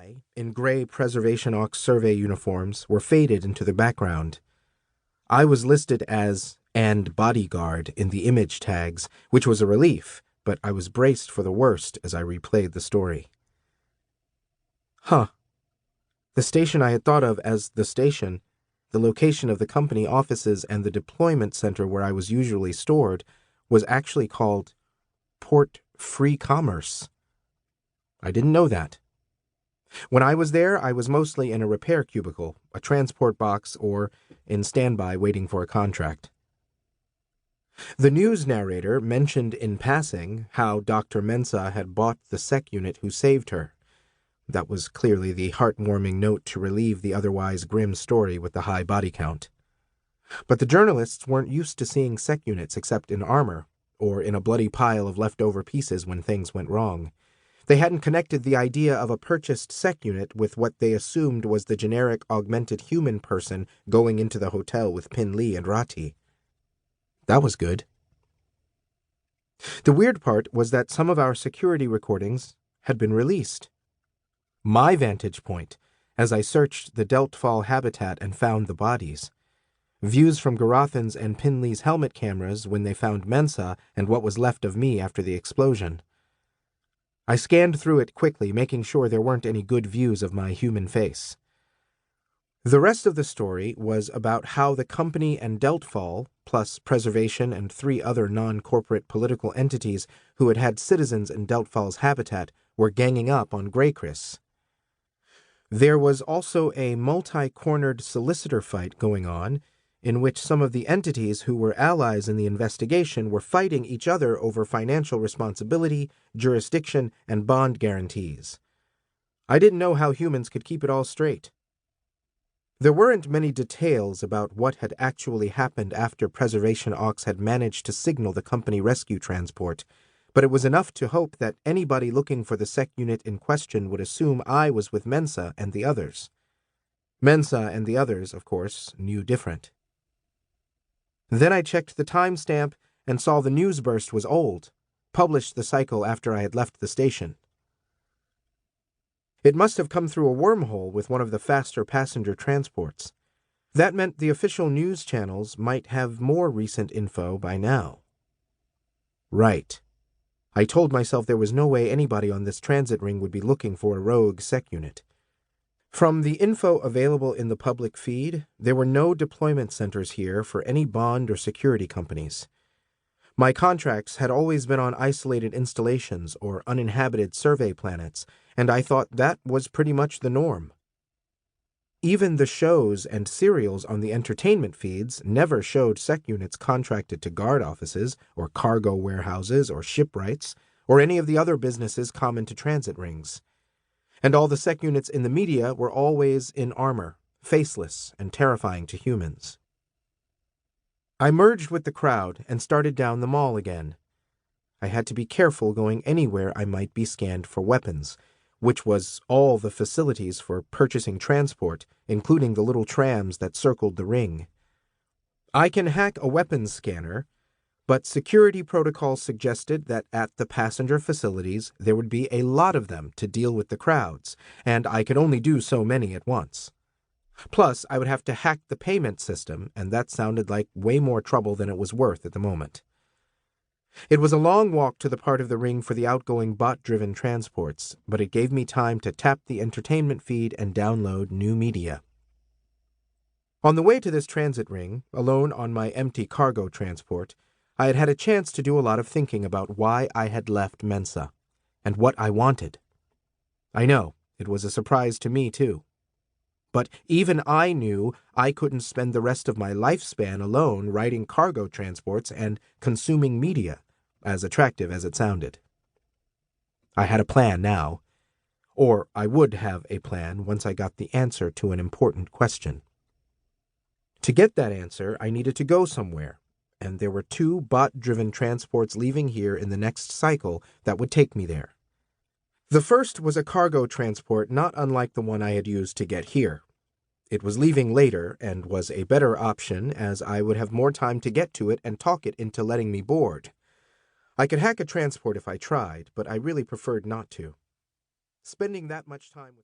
I, in gray Preservation Ox survey uniforms, were faded into the background. I was listed as "and bodyguard" in the image tags, which was a relief, but I was braced for the worst as I replayed the story. The station I had thought of as the station, the location of the company offices and the deployment center where I was usually stored, was actually called Port Free Commerce. I didn't know that. When I was there, I was mostly in a repair cubicle, a transport box, or in standby waiting for a contract. The news narrator mentioned in passing how Dr. Mensah had bought the sec unit who saved her. That was clearly the heartwarming note to relieve the otherwise grim story with the high body count. But the journalists weren't used to seeing sec units except in armor, or in a bloody pile of leftover pieces when things went wrong. They hadn't connected the idea of a purchased sec unit with what they assumed was the generic augmented human person going into the hotel with Pin Lee and Raadch. That was good. The weird part was that some of our security recordings had been released. My vantage point, as I searched the Deltfall habitat and found the bodies. Views from Garathan's and Pin Lee's helmet cameras when they found Mensah and what was left of me after the explosion. I scanned through it quickly, making sure there weren't any good views of my human face. The rest of the story was about how the company and Deltfall, plus Preservation and 3 other non-corporate political entities who had had citizens in Deltfall's habitat, were ganging up on Greychris. There was also a multi-cornered solicitor fight going on, in which some of the entities who were allies in the investigation were fighting each other over financial responsibility, jurisdiction, and bond guarantees. I didn't know how humans could keep it all straight. There weren't many details about what had actually happened after Preservation Ox had managed to signal the company rescue transport, but it was enough to hope that anybody looking for the sec unit in question would assume I was with Mensah and the others. Mensah and the others, of course, knew different. Then I checked the timestamp and saw the news burst was old, published the cycle after I had left the station. It must have come through a wormhole with one of the faster passenger transports. That meant the official news channels might have more recent info by now. Right. I told myself there was no way anybody on this transit ring would be looking for a rogue sec unit. From the info available in the public feed, there were no deployment centers here for any bond or security companies. My contracts had always been on isolated installations or uninhabited survey planets, and I thought that was pretty much the norm. Even the shows and serials on the entertainment feeds never showed sec units contracted to guard offices or cargo warehouses or shipwrights or any of the other businesses common to transit rings. And all the sec units in the media were always in armor, faceless and terrifying to humans. I merged with the crowd and started down the mall again. I had to be careful going anywhere I might be scanned for weapons, which was all the facilities for purchasing transport, including the little trams that circled the ring. I can hack a weapons scanner, but security protocols suggested that at the passenger facilities there would be a lot of them to deal with the crowds, and I could only do so many at once. Plus, I would have to hack the payment system, and that sounded like way more trouble than it was worth at the moment. It was a long walk to the part of the ring for the outgoing bot-driven transports, but it gave me time to tap the entertainment feed and download new media. On the way to this transit ring, alone on my empty cargo transport, I had had a chance to do a lot of thinking about why I had left Mensah, and what I wanted. I know, it was a surprise to me, too. But even I knew I couldn't spend the rest of my lifespan alone riding cargo transports and consuming media, as attractive as it sounded. I had a plan now, or I would have a plan once I got the answer to an important question. To get that answer, I needed to go somewhere, and there were 2 bot-driven transports leaving here in the next cycle that would take me there. The first was a cargo transport not unlike the one I had used to get here. It was leaving later and was a better option as I would have more time to get to it and talk it into letting me board. I could hack a transport if I tried, but I really preferred not to. Spending that much time with